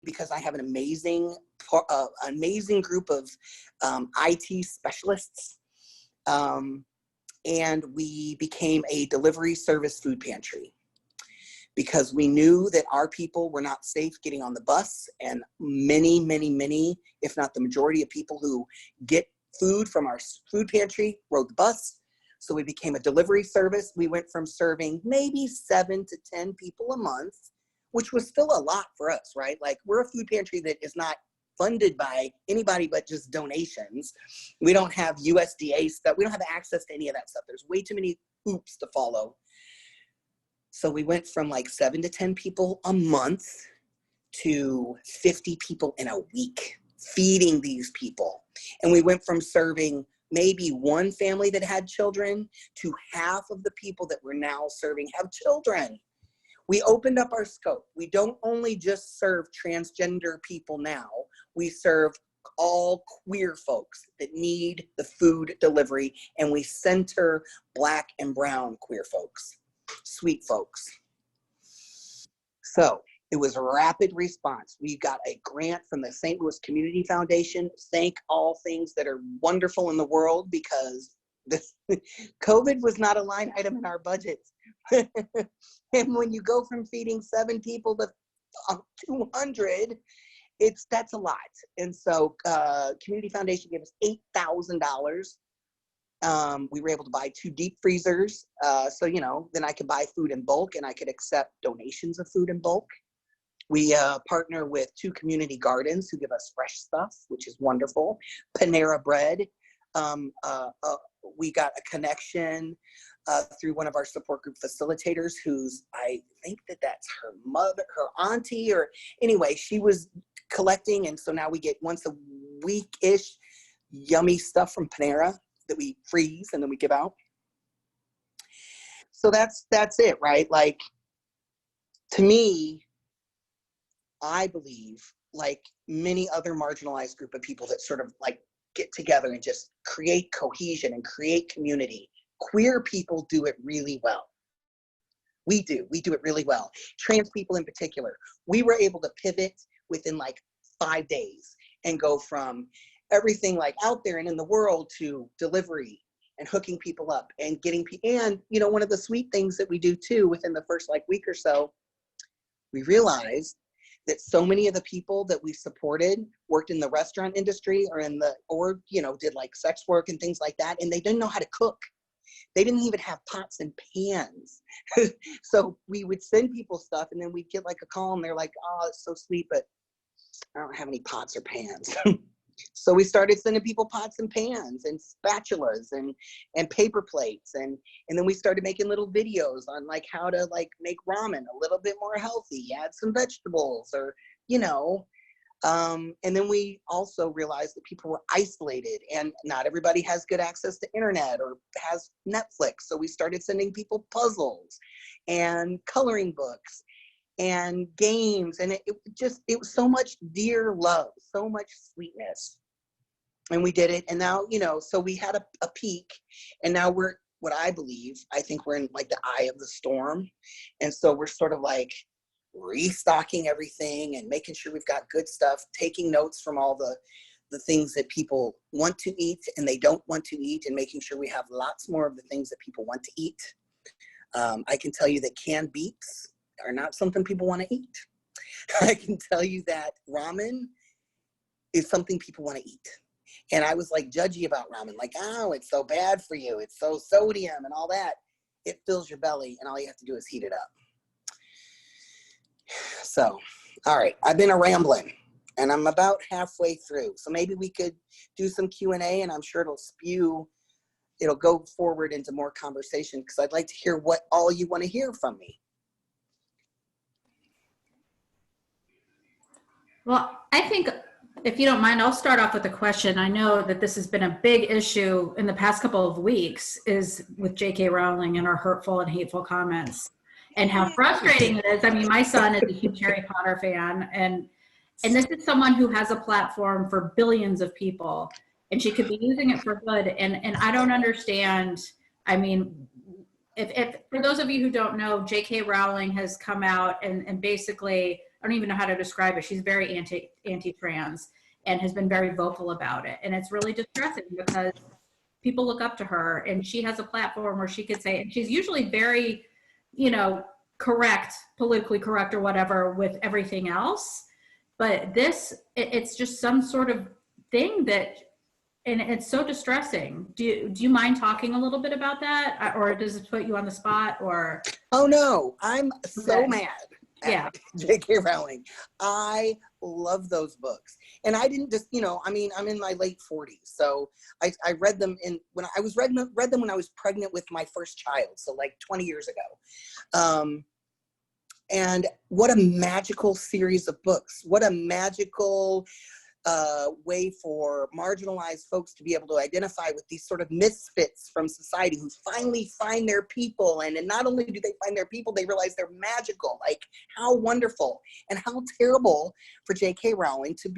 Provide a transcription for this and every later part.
because I have an amazing group of IT specialists. And we became a delivery service food pantry because we knew that our people were not safe getting on the bus, and many, if not the majority of people who get food from our food pantry rode the bus. So we became a delivery service. We went from serving maybe 7 to 10 people a month, which was still a lot for us, right? Like, we're a food pantry that is not funded by anybody but just donations. We don't have USDA stuff. We don't have access to any of that stuff. There's way too many hoops to follow. So we went from like 7 to 10 people a month to 50 people in a week, feeding these people. And we went from serving maybe one family that had children to half of the people that we're now serving have children. We opened up our scope. We don't only just serve transgender people now, we serve all queer folks that need the food delivery, and we center Black and brown queer folks, sweet folks. So it was a rapid response. We got a grant from the St. Louis Community Foundation. Thank all things that are wonderful in the world, because COVID was not a line item in our budgets. And when you go from feeding 7 people to 200, that's a lot. And so Community Foundation gave us $8,000. We were able to buy 2 deep freezers. So, then I could buy food in bulk, and I could accept donations of food in bulk. We partner with 2 community gardens who give us fresh stuff, which is wonderful. Panera Bread. We got a connection through one of our support group facilitators, who's, I think that's her mother, her auntie, or anyway, she was collecting. And so now we get once a week-ish yummy stuff from Panera that we freeze and then we give out. So that's it, right? Like, to me, I believe, like many other marginalized group of people that sort of like get together and just create cohesion and create community, queer people do it really well. We do it really well. Trans people in particular, we were able to pivot within like 5 days and go from everything like out there and in the world to delivery and hooking people up and getting people. And one of the sweet things that we do too, within the first like week or so, we realized that so many of the people that we supported worked in the restaurant industry or did like sex work and things like that, and they didn't know how to cook. They didn't even have pots and pans. So we would send people stuff, and then we'd get like a call, and they're like, "Oh, it's so sweet, but I don't have any pots or pans." So we started sending people pots and pans and spatulas and paper plates, and then we started making little videos on like how to like make ramen a little bit more healthy, add some vegetables, or and then we also realized that people were isolated and not everybody has good access to internet or has Netflix. So we started sending people puzzles and coloring books and games, and it was so much dear love, so much sweetness. And we did it, and now, so we had a peak, and now we're, I think we're in like the eye of the storm. And so we're sort of like restocking everything and making sure we've got good stuff, taking notes from all the things that people want to eat and they don't want to eat, and making sure we have lots more of the things that people want to eat. I can tell you that canned beets are not something people want to eat. I can tell you that ramen is something people want to eat. And I was like judgy about ramen, like, oh, it's so bad for you. It's so sodium and all that. It fills your belly, and all you have to do is heat it up. So, all right, I've been rambling, and I'm about halfway through. So maybe we could do some Q&A, and I'm sure it'll go forward into more conversation, because I'd like to hear what all you want to hear from me. Well, I think, if you don't mind, I'll start off with a question. I know that this has been a big issue in the past couple of weeks, is with J.K. Rowling and her hurtful and hateful comments, and how frustrating it is. I mean, my son is a huge Harry Potter fan, and this is someone who has a platform for billions of people, and she could be using it for good. And I don't understand. I mean, if for those of you who don't know, J.K. Rowling has come out and basically I don't even know how to describe it. She's very anti-trans and has been very vocal about it. And it's really distressing because people look up to her, and she has a platform where she could say, and she's usually very, correct, politically correct or whatever with everything else. But this, it's just some sort of thing that, and it's so distressing. Do you mind talking a little bit about that, or does it put you on the spot? Or oh no, I'm so okay. mad at Yeah. J.K. Rowling. I love those books, and I didn't just, I'm in my late 40s, so I read them when I was read them when I was pregnant with my first child, so like 20 years ago. And what a magical series of books! What a magical way for marginalized folks to be able to identify with these sort of misfits from society who finally find their people. And not only do they find their people, they realize they're magical. Like, how wonderful and how terrible for J.K. Rowling to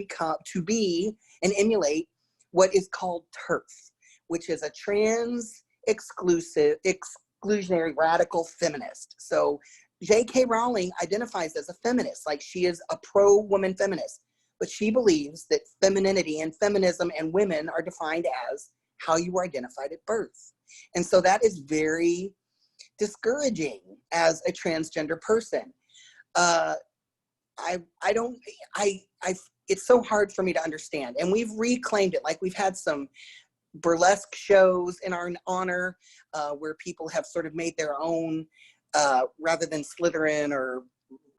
be and emulate what is called TERF, which is a trans exclusionary radical feminist. So J.K. Rowling identifies as a feminist, like she is a pro-woman feminist. But she believes that femininity and feminism and women are defined as how you were identified at birth. And so that is very discouraging as a transgender person. It's so hard for me to understand. And we've reclaimed it. Like, we've had some burlesque shows in our honor where people have sort of made their own, rather than Slytherin or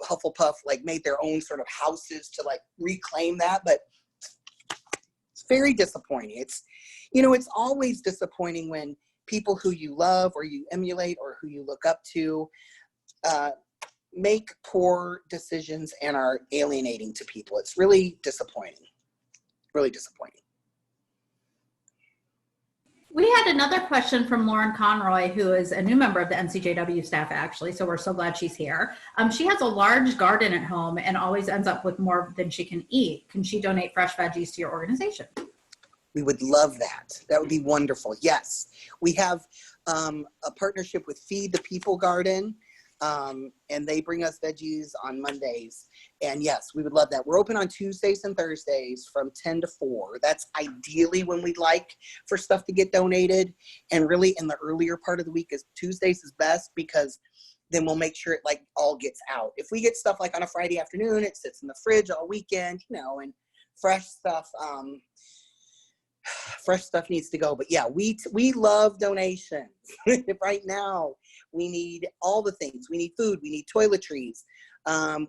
Hufflepuff, like made their own sort of houses to like reclaim that. But it's very disappointing. It's always disappointing when people who you love or you emulate or who you look up to make poor decisions and are alienating to people. It's really disappointing. Really disappointing. We had another question from Lauren Conroy, who is a new member of the NCJW staff, actually, so we're so glad she's here. She has a large garden at home and always ends up with more than she can eat. Can she donate fresh veggies to your organization? We would love that. That would be wonderful. Yes. We have a partnership with Feed the People Garden, and they bring us veggies on Mondays. And yes, we would love that. We're open on Tuesdays and Thursdays from 10 to 4. That's ideally when we'd like for stuff to get donated. And really in the earlier part of the week is Tuesdays is best, because then we'll make sure it like all gets out. If we get stuff like on a Friday afternoon, it sits in the fridge all weekend, and fresh stuff needs to go. But yeah, we love donations. Right now, we need all the things. We need food. We need toiletries.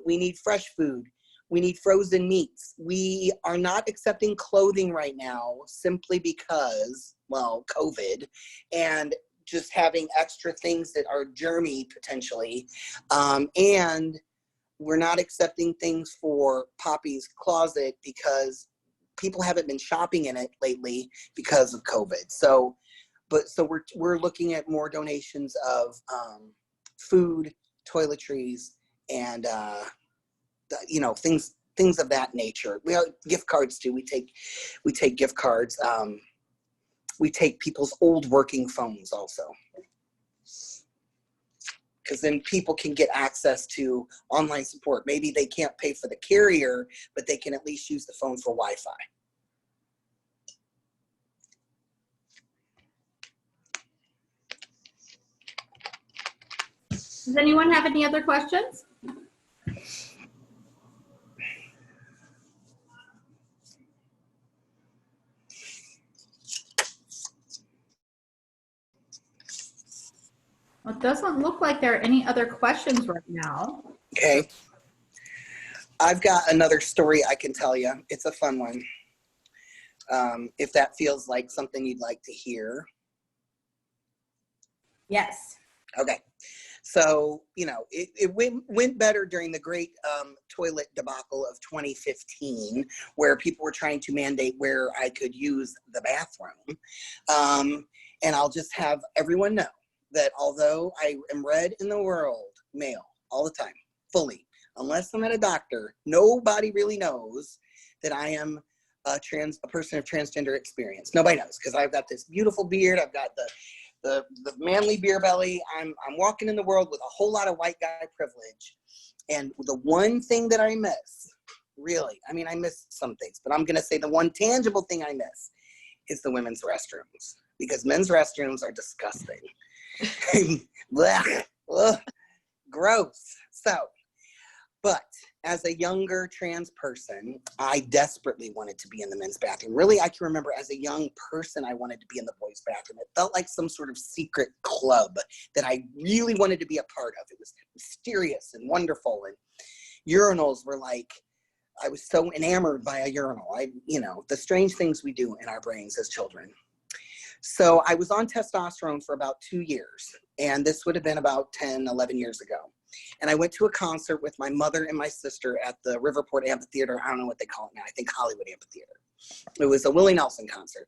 We need fresh food. We need frozen meats. We are not accepting clothing right now simply because, well, COVID, and just having extra things that are germy potentially. And we're not accepting things for Poppy's closet because people haven't been shopping in it lately because of COVID. So we're looking at more donations of food, toiletries, and things of that nature. We have gift cards too. We take gift cards. We take people's old working phones also, because then people can get access to online support. Maybe they can't pay for the carrier, but they can at least use the phone for Wi-Fi. Does anyone have any other questions? Well, it doesn't look like there are any other questions right now. Okay. I've got another story I can tell you. It's a fun one. If that feels like something you'd like to hear. Yes. Okay. So, it went better during the great toilet debacle of 2015, where people were trying to mandate where I could use the bathroom. And I'll just have everyone know that although I am read in the world, male, all the time, fully, unless I'm at a doctor, nobody really knows that I am a person of transgender experience. Nobody knows, because I've got this beautiful beard. I've got the manly beer belly. I'm walking in the world with a whole lot of white guy privilege. And the one thing that I miss, really, I mean, I miss some things, but I'm going to say the one tangible thing I miss is the women's restrooms, because men's restrooms are disgusting. Blech, ugh, gross. So, but as a younger trans person, I desperately wanted to be in the men's bathroom. Really, I can remember as a young person, I wanted to be in the boys' bathroom. It felt like some sort of secret club that I really wanted to be a part of. It was mysterious and wonderful. And urinals were like, I was so enamored by a urinal. The strange things we do in our brains as children. So I was on testosterone for about 2 years. And this would have been about 10, 11 years ago. And I went to a concert with my mother and my sister at the Riverport Amphitheater. I don't know what they call it now. I think Hollywood Amphitheater. It was a Willie Nelson concert.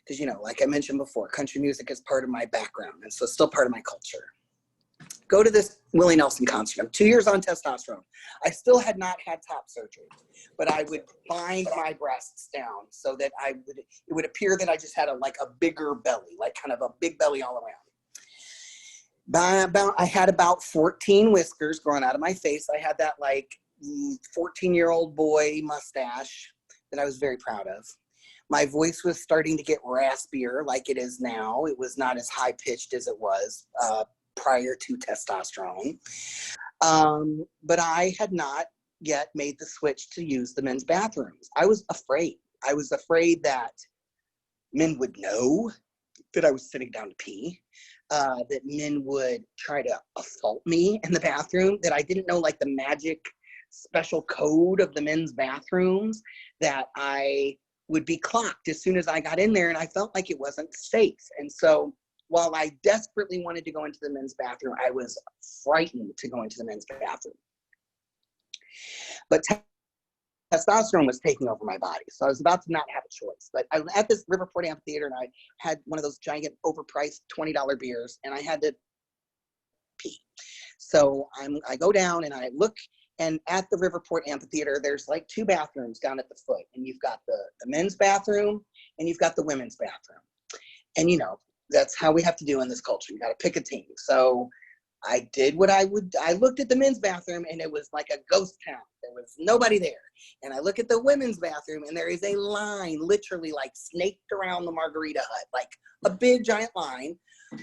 Because, like I mentioned before, country music is part of my background. And so it's still part of my culture. Go to this Willie Nelson concert. I'm 2 years on testosterone. I still had not had top surgery, but I would bind my breasts down so that it would appear that I just had a bigger belly, like kind of a big belly all around. I had about 14 whiskers growing out of my face. I had that 14-year-old boy mustache that I was very proud of. My voice was starting to get raspier like it is now. It was not as high pitched as it was prior to testosterone. But I had not yet made the switch to use the men's bathrooms. I was afraid. I was afraid that men would know that I was sitting down to pee, that men would try to assault me in the bathroom, that I didn't know the magic special code of the men's bathrooms, that I would be clocked as soon as I got in there, and I felt like it wasn't safe. And so while I desperately wanted to go into the men's bathroom, I was frightened to go into the men's bathroom. But testosterone was taking over my body, so I was about to not have a choice. But I was at this Riverport Amphitheater, and I had one of those giant overpriced $20 beers, and I had to pee. So I go down and I look, and at the Riverport Amphitheater, there's 2 bathrooms down at the foot, and you've got the men's bathroom and you've got the women's bathroom. And that's how we have to do in this culture. You got to pick a team. So I did what I looked at the men's bathroom, and it was like a ghost town. There was nobody there. And I look at the women's bathroom, and there is a line literally snaked around the Margarita Hut, a big giant line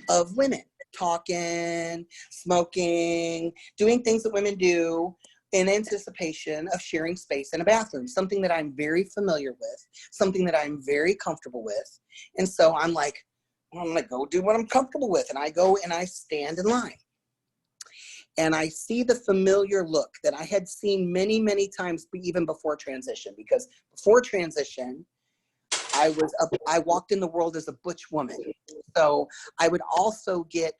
of women talking, smoking, doing things that women do in anticipation of sharing space in a bathroom, something that I'm very familiar with, something that I'm very comfortable with. And so I'm like, I'm going to go do what I'm comfortable with. And I go and I stand in line. And I see the familiar look that I had seen many, many times, even before transition. Because before transition, I walked in the world as a butch woman. So I would also get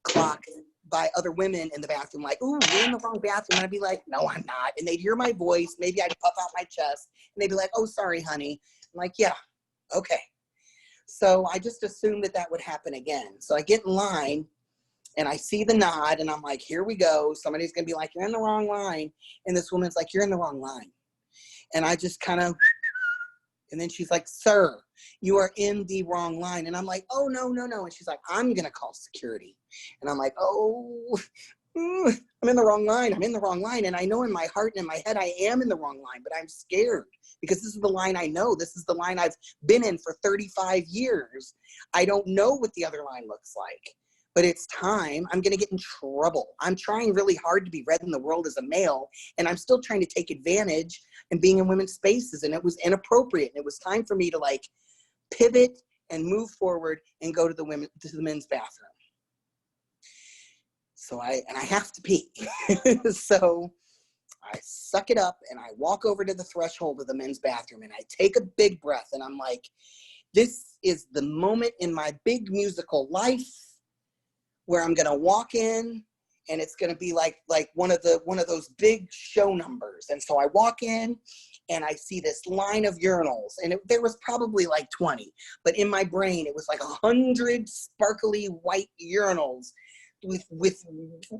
clocked by other women in the bathroom, ooh, you're in the wrong bathroom. And I'd be like, no, I'm not. And they'd hear my voice. Maybe I'd puff out my chest. And they'd be like, oh, sorry, honey. I'm like, yeah, okay. So I just assumed that would happen again. So I get in line, and I see the nod, and I'm like, here we go. Somebody's going to be like, you're in the wrong line. And this woman's like, you're in the wrong line. And I just kind of, and then she's like, sir, you are in the wrong line. And I'm like, oh, no. And she's like, I'm going to call security. And I'm like, oh, I'm in the wrong line. I'm in the wrong line. And I know in my heart and in my head, I am in the wrong line, but I'm scared because this is the line I know. This is the line I've been in for 35 years. I don't know what the other line looks like, but it's time. I'm going to get in trouble. I'm trying really hard to be read in the world as a male, and I'm still trying to take advantage and being in women's spaces. And it was inappropriate. And it was time for me to pivot and move forward and go to the men's bathroom. So I have to pee. So I suck it up and I walk over to the threshold of the men's bathroom, and I take a big breath, and I'm like, this is the moment in my big musical life where I'm going to walk in, and it's going to be like one of those big show numbers. And so I walk in, and I see this line of urinals, and there was probably 20, but in my brain, it was 100 sparkly white urinals with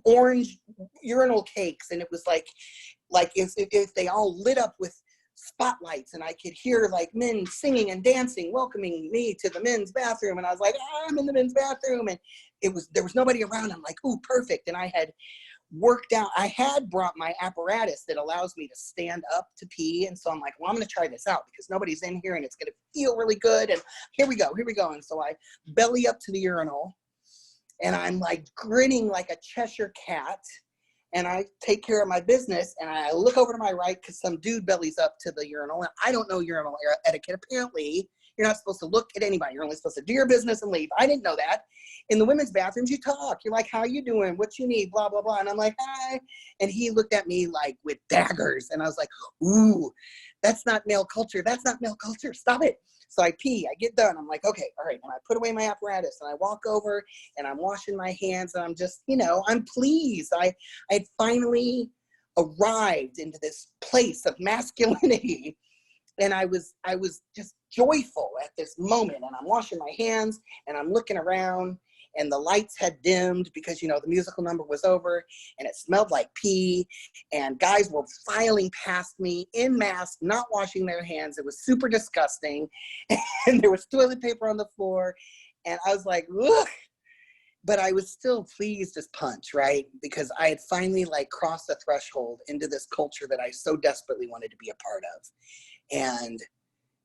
orange urinal cakes. And it was like if they all lit up with spotlights, and I could hear men singing and dancing, welcoming me to the men's bathroom. And I was like, I'm in the men's bathroom. And there was nobody around. I'm like, ooh, perfect. And I had worked out. I had brought my apparatus that allows me to stand up to pee. And so I'm like, well, I'm going to try this out because nobody's in here and it's going to feel really good. And here we go. And so I belly up to the urinal and I'm like grinning like a Cheshire cat. And I take care of my business and I look over to my right because some dude bellies up to the urinal. And I don't know urinal etiquette. Apparently, you're not supposed to look at anybody. You're only supposed to do your business and leave. I didn't know that. In the women's bathrooms, you talk. You're like, how you doing? What you need? Blah, blah, blah. And I'm like, hi. And he looked at me like with daggers. And I was like, ooh, that's not male culture. That's not male culture. Stop it. So I pee. I get done. I'm like, okay, all right. And I put away my apparatus and I walk over and I'm washing my hands. And I'm just, I'm pleased. I had finally arrived into this place of masculinity. And I was just joyful at this moment. And I'm washing my hands and I'm looking around and the lights had dimmed because, the musical number was over and it smelled like pee and guys were filing past me en masse, not washing their hands. It was super disgusting. And there was toilet paper on the floor. And I was like, ugh. But I was still pleased as punch, right? Because I had finally crossed the threshold into this culture that I so desperately wanted to be a part of. And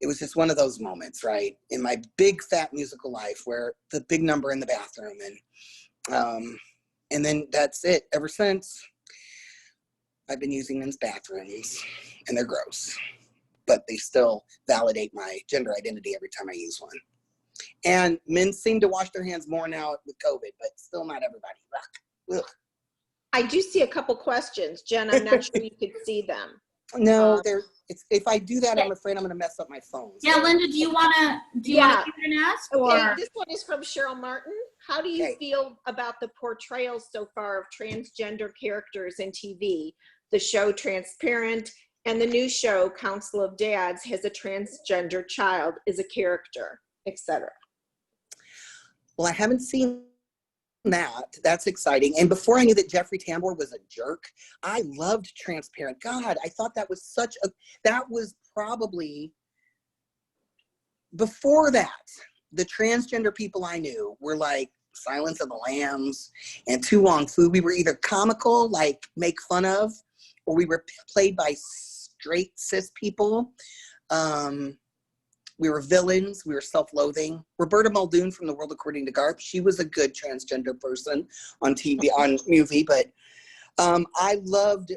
it was just one of those moments, right, in my big fat musical life where the big number in the bathroom. And then that's it. Ever since, I've been using men's bathrooms and they're gross, but they still validate my gender identity every time I use one. And men seem to wash their hands more now with COVID, but still not everybody. Ugh. I do see a couple questions. Jen, I'm not sure you could see them. No, if I do that, I'm afraid I'm going to mess up my phone. Yeah, Linda, do you want to ask? Okay, or? this one is from Cheryl Martin. How do you feel about the portrayals so far of transgender characters in TV? The show Transparent and the new show Council of Dads has a transgender child as a character, etc. Well, I haven't seen that. That's exciting. And before I knew that Jeffrey Tambor was a jerk, I loved Transparent. God, I thought that was that was probably, before that, the transgender people I knew were like Silence of the Lambs and Tu Wong Fu. We were either comical, like make fun of, or we were played by straight cis people. We were villains. We were self-loathing. Roberta Muldoon from The World According to Garp, she was a good transgender person on TV, on movie, but I loved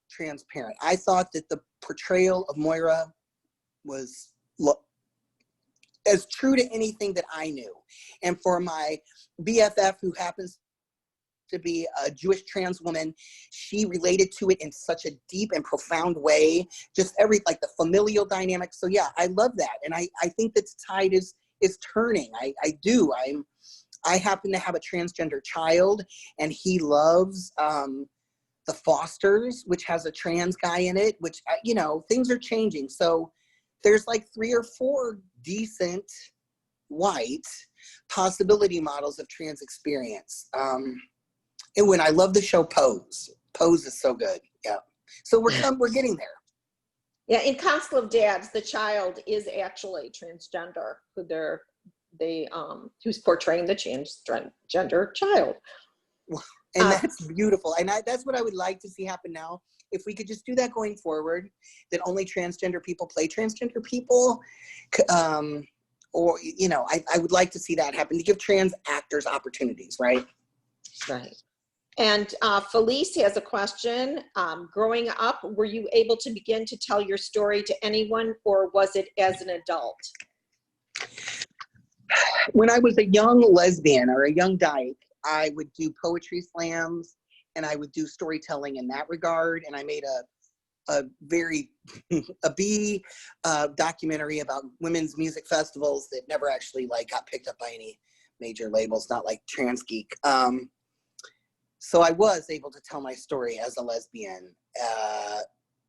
Transparent. I thought that the portrayal of Moira was as true to anything that I knew. And for my BFF, who happens to be a Jewish trans woman, she related to it in such a deep and profound way, just the familial dynamic. So yeah, I love that. And I think that the tide is turning. I do. I happen to have a transgender child and he loves The Fosters, which has a trans guy in it, which, things are changing. So there's 3 or 4 decent white possibility models of trans experience. And when I love the show Pose is so good. Yeah. So we're getting there. Yeah. In Council of Dads, the child is actually transgender, who's portraying the transgender child. And that's beautiful. And that's what I would like to see happen now. If we could just do that going forward, that only transgender people play transgender people, or, I would like to see that happen, to give trans actors opportunities, right? Right. And Felice has a question. Growing up, were you able to begin to tell your story to anyone, or was it as an adult? When I was a young lesbian or a young dyke, I would do poetry slams and I would do storytelling in that regard. And I made a B documentary about women's music festivals that never actually got picked up by any major labels, not like Trans Geek. So I was able to tell my story as a lesbian.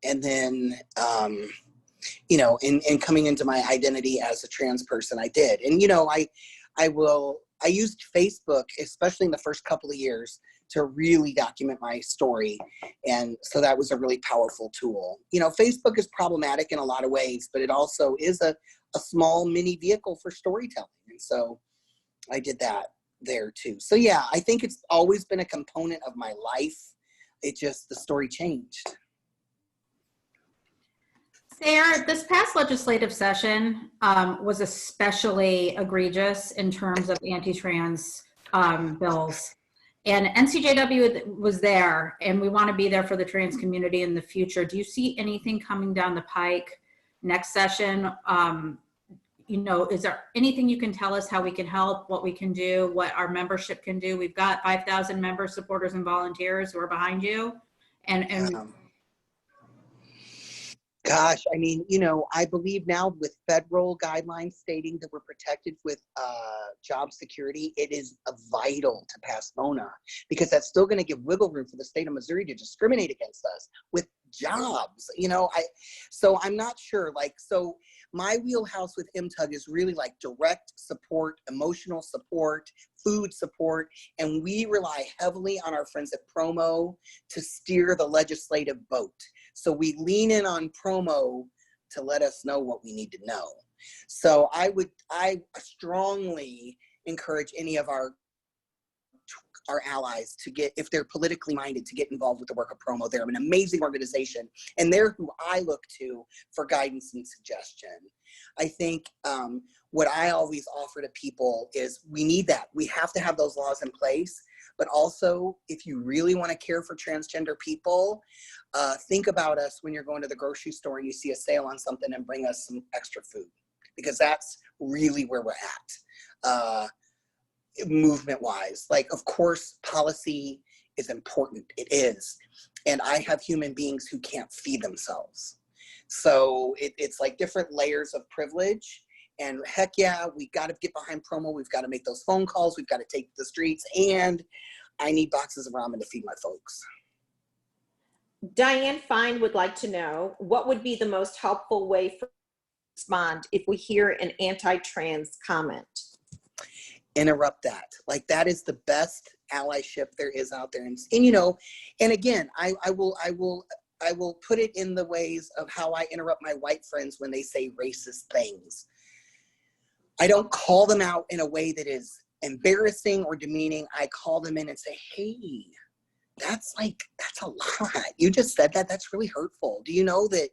And then, in coming into my identity as a trans person, I did. And, I used Facebook, especially in the first couple of years, to really document my story. And so that was a really powerful tool. Facebook is problematic in a lot of ways, but it also is a small mini vehicle for storytelling. And so I did that there too. So yeah, I think it's always been a component of my life. the story changed. Sarah, this past legislative session was especially egregious in terms of anti-trans bills. And NCJW was there, and we want to be there for the trans community in the future. Do you see anything coming down the pike next session? You know, is there anything you can tell us how we can help, what we can do, what our membership can do? We've got 5,000 members, supporters, and volunteers who are behind you. And Gosh, I mean, you know, I believe now with federal guidelines stating that we're protected with job security, it is vital to pass MONA, because that's still going to give wiggle room for the state of Missouri to discriminate against us with jobs. You know, so I'm not sure. Like, so my wheelhouse with MTUG is really like direct support, emotional support, food support, and we rely heavily on our friends at Promo to steer the legislative boat. So we lean in on Promo to let us know what we need to know. So I strongly encourage any of our allies to get, if they're politically minded, to get involved with the work of Promo. They're an amazing organization, and they're who I look to for guidance and suggestion. I think what I always offer to people is we need that. We have to have those laws in place. But also, if you really want to care for transgender people, think about us when you're going to the grocery store and you see a sale on something, and bring us some extra food, because that's really where we're at, movement-wise. Like, of course, policy is important. It is. And I have human beings who can't feed themselves. So it's like different layers of privilege. And heck yeah, we got to get behind Promo. We've got to make those phone calls. We've got to take the streets. And I need boxes of ramen to feed my folks. Diane Fine would like to know, what would be the most helpful way for us to respond if we hear an anti-trans comment? Interrupt that. Like, that is the best allyship there is out there. And you know, and again, I will put it in the ways of how I interrupt my white friends when they say racist things. I don't call them out in a way that is embarrassing or demeaning. I call them in and say, hey, that's a lot. You just said that. That's really hurtful. Do you know that ...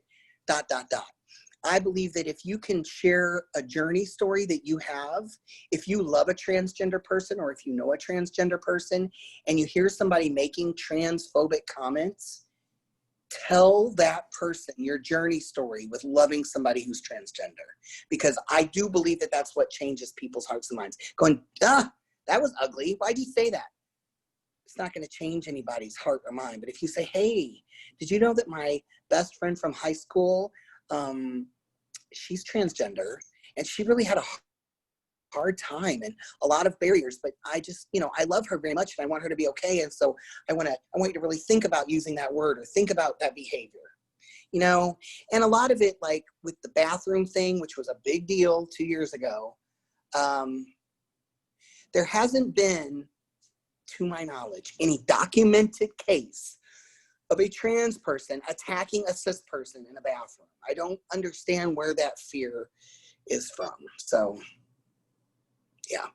I believe that if you can share a journey story that you have, if you love a transgender person, or if you know a transgender person and you hear somebody making transphobic comments, tell that person your journey story with loving somebody who's transgender. Because I do believe that that's what changes people's hearts and minds. Going, that was ugly. Why'd you say that? It's not going to change anybody's heart or mind. But if you say, hey, did you know that my best friend from high school, she's transgender, and she really had a hard time and a lot of barriers, but I just, you know, I love her very much and I want her to be okay. And so I want you to really think about using that word or think about that behavior, you know. And a lot of it, like with the bathroom thing, which was a big deal 2 years ago, there hasn't been, to my knowledge, any documented case of a trans person attacking a cis person in a bathroom. I don't understand where that fear is from. So yeah,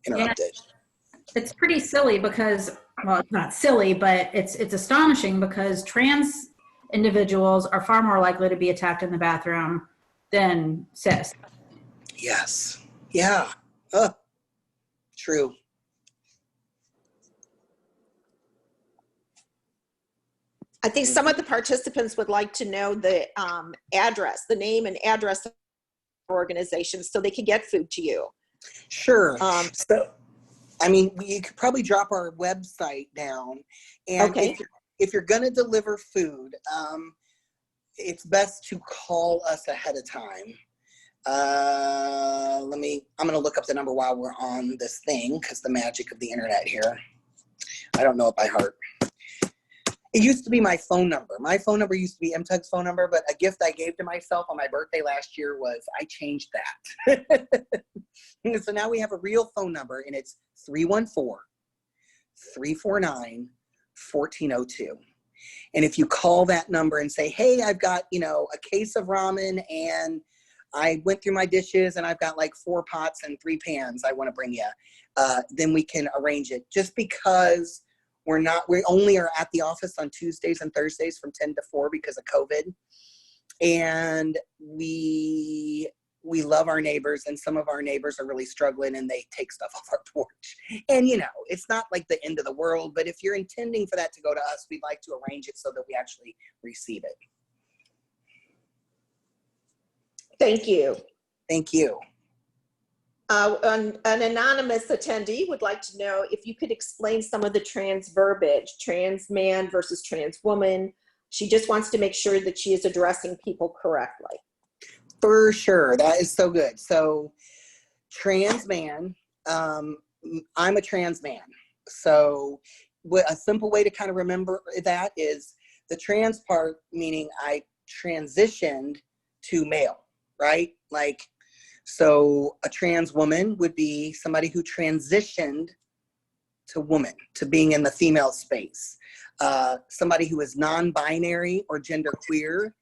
interrupted. Yeah, it's pretty silly because, well, it's not silly, but it's astonishing because trans individuals are far more likely to be attacked in the bathroom than cis. Yes. Yeah. True. I think some of the participants would like to know the address, the name and address of organizations, so they can get food to you. Sure. So, I mean, you could probably drop our website down, and okay, if you're going to deliver food, it's best to call us ahead of time. I'm going to look up the number while we're on this thing, because the magic of the internet here. I don't know it by heart. It used to be my phone number. My phone number used to be MTUG's phone number, but a gift I gave to myself on my birthday last year was I changed that. So now we have a real phone number, and it's 314-349-1402. And if you call that number and say, hey, I've got, you know, a case of ramen, and I went through my dishes and I've got like 4 pots and 3 pans I want to bring you, then we can arrange it. Just because We only are at the office on Tuesdays and Thursdays from 10 to 4 because of COVID. And we love our neighbors, and some of our neighbors are really struggling and they take stuff off our porch. And it's not like the end of the world, but if you're intending for that to go to us, we'd like to arrange it so that we actually receive it. Thank you. Thank you. An anonymous attendee would like to know if you could explain some of the trans verbiage, trans man versus trans woman. She just wants to make sure that she is addressing people correctly. For sure. That is so good. So trans man, I'm a trans man. So a simple way to kind of remember that is the trans part, meaning I transitioned to male, right? Like, so a trans woman would be somebody who transitioned to woman, to being in the female space. Somebody who is non-binary or genderqueer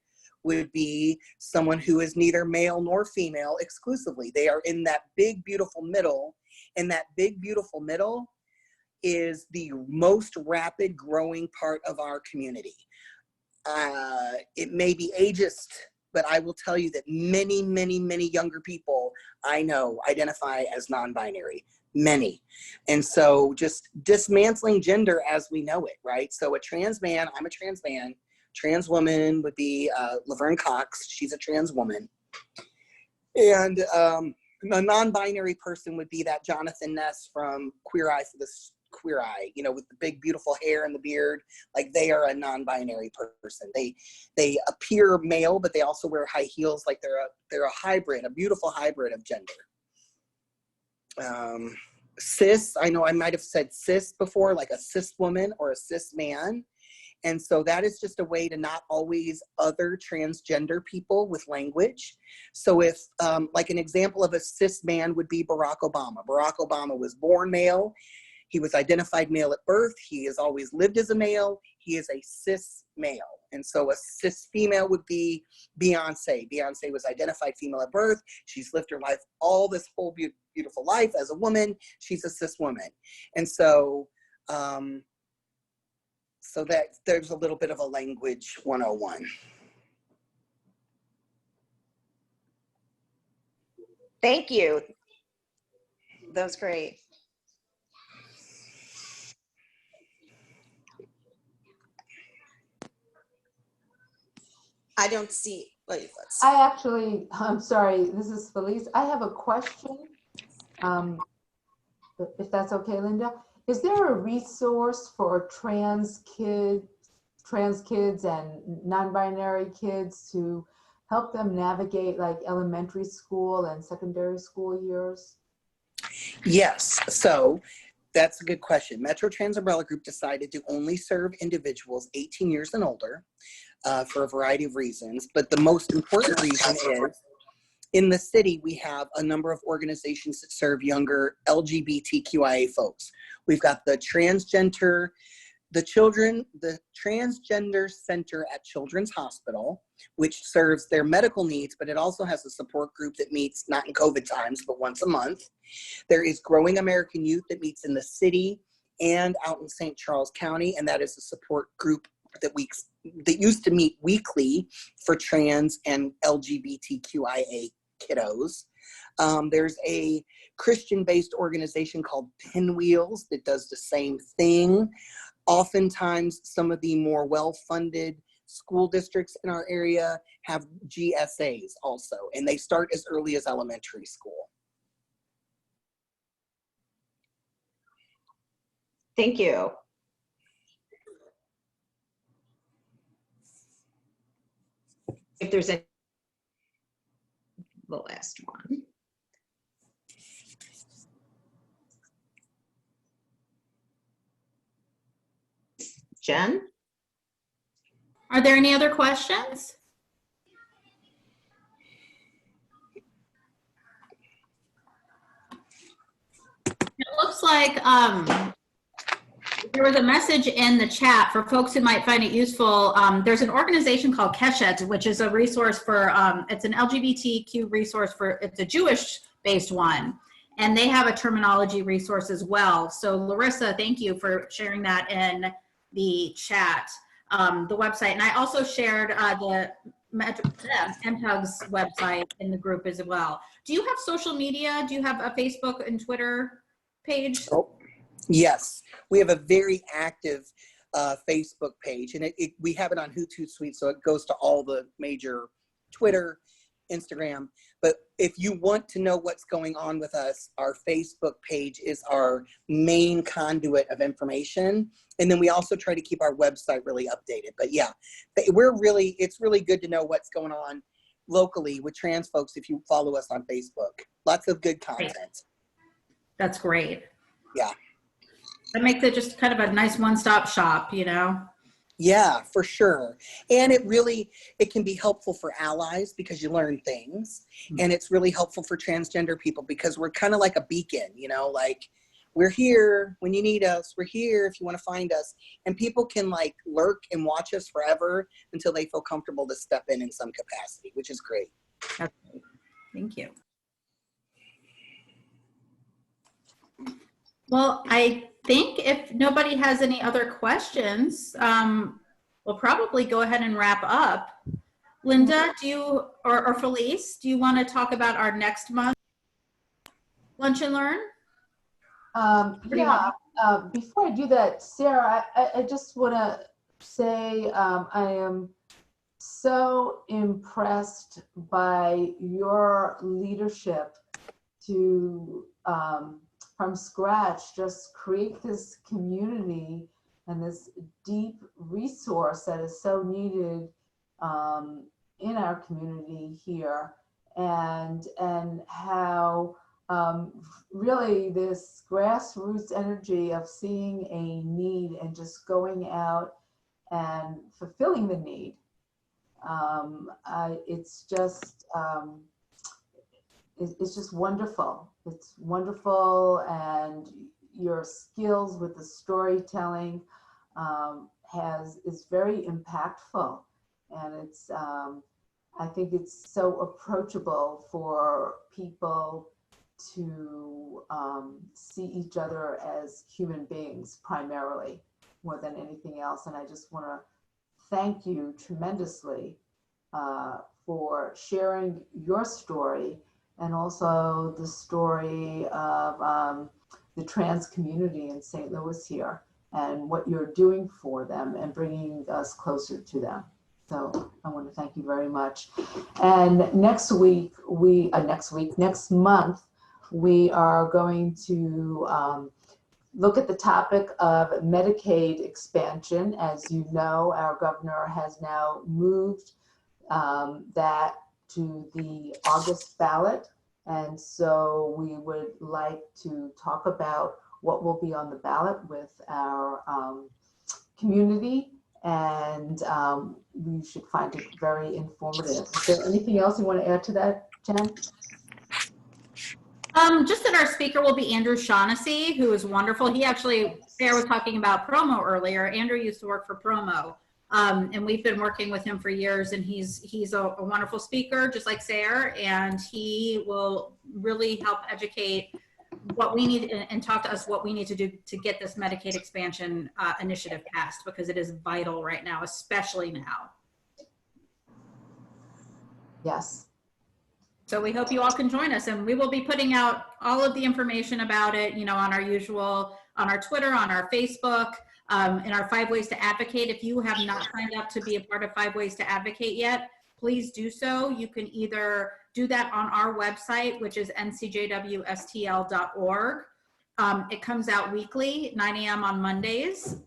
would be someone who is neither male nor female exclusively. They are in that big, beautiful middle, and that big, beautiful middle is the most rapid growing part of our community. It may be ageist, but I will tell you that many, many, many younger people I know identify as non-binary, many. And so just dismantling gender as we know it, right? So a trans man, I'm a trans man. Trans woman would be Laverne Cox. She's a trans woman. And a non-binary person would be that Jonathan Ness from Queer Eye for the Queer Eye, with the big, beautiful hair and the beard. Like, they are a non-binary person. They appear male, but they also wear high heels. Like they're a hybrid, a beautiful hybrid of gender. Cis, I know I might have said cis before, like a cis woman or a cis man. And so that is just a way to not always other transgender people with language. So if, like an example of a cis man would be Barack Obama. Barack Obama was born male. He was identified male at birth. He has always lived as a male. He is a cis male. And so a cis female would be Beyonce. Beyonce was identified female at birth. She's lived her life, all this whole beautiful life as a woman. She's a cis woman. And so, so that there's a little bit of a language 101. Thank you. That was great. I don't see, let's see. I'm sorry, this is Felice. I have a question, if that's okay, Linda. Is there a resource for trans kids and non-binary kids to help them navigate like elementary school and secondary school years? Yes, so that's a good question. MetroTrans Umbrella Group decided to only serve individuals 18 years and older for a variety of reasons. But the most important reason is, in the city, we have a number of organizations that serve younger LGBTQIA folks. We've got the Transgender Center at Children's Hospital, which serves their medical needs, but it also has a support group that meets, not in COVID times, but once a month. There is Growing American Youth that meets in the city and out in St. Charles County, and that is a support group that used to meet weekly for trans and LGBTQIA kiddos. There's a Christian-based organization called Pinwheels that does the same thing. Oftentimes, some of the more well-funded school districts in our area have GSAs also, and they start as early as elementary school. Thank you. If there's any, the last one. Jen? Are there any other questions? It looks like there was a message in the chat for folks who might find it useful. There's an organization called Keshet, which is a resource for, it's an LGBTQ resource it's a Jewish-based one. and they have a terminology resource as well. So Larissa, thank you for sharing that in the chat, the website. And I also shared the MTUG's website in the group as well. Do you have social media? Do you have a Facebook and Twitter page? Oh, yes, we have a very active Facebook page, and we have it on Hootsuite, so it goes to all the major Twitter, Instagram. But if you want to know what's going on with us, our Facebook page is our main conduit of information. And then we also try to keep our website really updated. But yeah, it's really good to know what's going on locally with trans folks if you follow us on Facebook. Lots of good content. That's great. Yeah. That makes it just kind of a nice one-stop shop, you know? Yeah, for sure. And it can be helpful for allies because you learn things. And it's really helpful for transgender people because we're kind of like a beacon, you know, like we're here when you need us. We're here if you want to find us. And people can like lurk and watch us forever until they feel comfortable to step in some capacity, which is great. That's great. Thank you. Well, I think if nobody has any other questions, we'll probably go ahead and wrap up. Linda, do you, or Felice, do you want to talk about our next month Lunch and Learn? Before I do that, Sarah, I just want to say I am so impressed by your leadership to from scratch, just create this community and this deep resource that is so needed in our community here, and how really this grassroots energy of seeing a need and just going out and fulfilling the need. It's just wonderful. It's wonderful, and your skills with the storytelling is very impactful, and it's I think it's so approachable for people to see each other as human beings primarily, more than anything else. And I just want to thank you tremendously for sharing your story, and also the story of the trans community in St. Louis here, and what you're doing for them and bringing us closer to them. So I want to thank you very much. And next month, we are going to look at the topic of Medicaid expansion. As you know, our governor has now moved that to the August ballot. And so we would like to talk about what will be on the ballot with our community, and we should find it very informative. Is there anything else you want to add to that, Jen? Just that our speaker will be Andrew Shaughnessy, who is wonderful. He actually, Sarah was talking about Promo earlier. Andrew used to work for Promo, and we've been working with him for years, and he's a wonderful speaker, just like Sarah, and he will really help educate what we need and talk to us what we need to do to get this Medicaid expansion initiative passed, because it is vital right now, especially now. Yes. So we hope you all can join us, and we will be putting out all of the information about it, you know, on our Twitter, on our Facebook, in our 5 Ways to Advocate. If you have not signed up to be a part of 5 Ways to Advocate yet, please do so. You can either do that on our website, which is NCJWSTL.org. It comes out weekly, 9 a.m. on Mondays,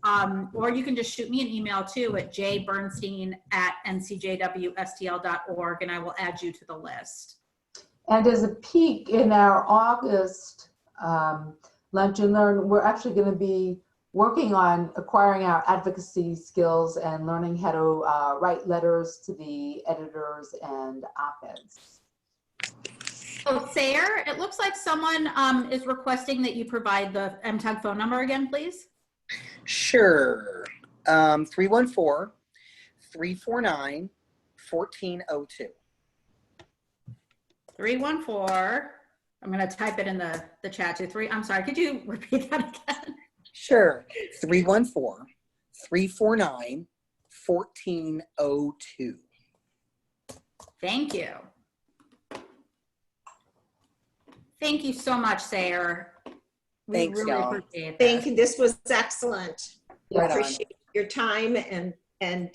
or you can just shoot me an email too at jbernstein@ncjwstl.org, and I will add you to the list. And as a peek in our August Lunch and Learn, we're actually going to be working on acquiring our advocacy skills and learning how to write letters to the editors and op-eds. So Sarah, it looks like someone is requesting that you provide the MTUG phone number again, please. Sure. 314-349-1402. 314 I'm going to type it in the chat too. I'm sorry, could you repeat that again? Sure. 314-349-1402. Thank you. Thank you so much, Sayer. We Thanks, really y'all. appreciate Thank that. you. This was excellent. Right on. Appreciate your time, and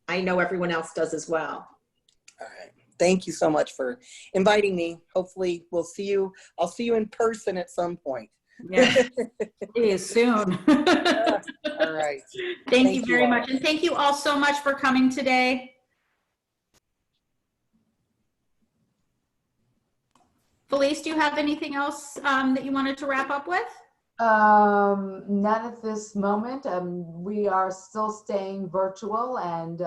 I know everyone else does as well. All right. Thank you so much for inviting me. Hopefully we'll see you. I'll see you in person at some point. Yes, please, soon. All right. Thank you very all. much. And thank you all so much for coming today. Felice, do you have anything else that you wanted to wrap up with? Not at this moment. We are still staying virtual, and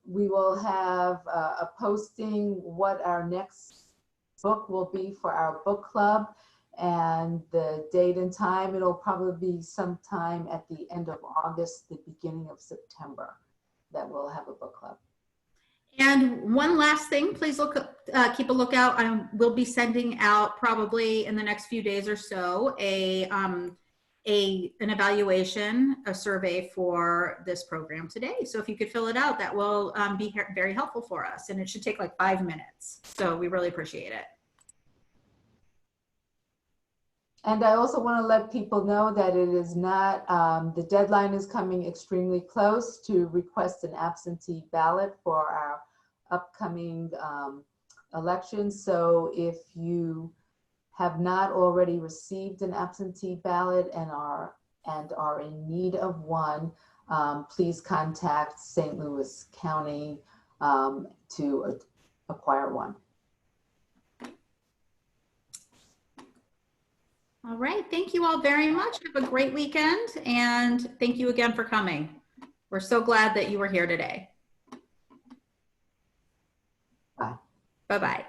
we will have a posting what our next book will be for our book club, and the date and time. It'll probably be sometime at the end of August, the beginning of September, that we'll have a book club. And one last thing, please keep a lookout. We'll be sending out probably in the next few days or so an evaluation, a survey for this program today. So if you could fill it out, that will be very helpful for us. And it should take like 5 minutes. So we really appreciate it. And I also want to let people know that it is not, the deadline is coming extremely close to request an absentee ballot for our upcoming election. So if you have not already received an absentee ballot and are in need of one, please contact St. Louis County to acquire one. All right. Thank you all very much. Have a great weekend. And thank you again for coming. We're so glad that you were here today. Bye. Bye-bye.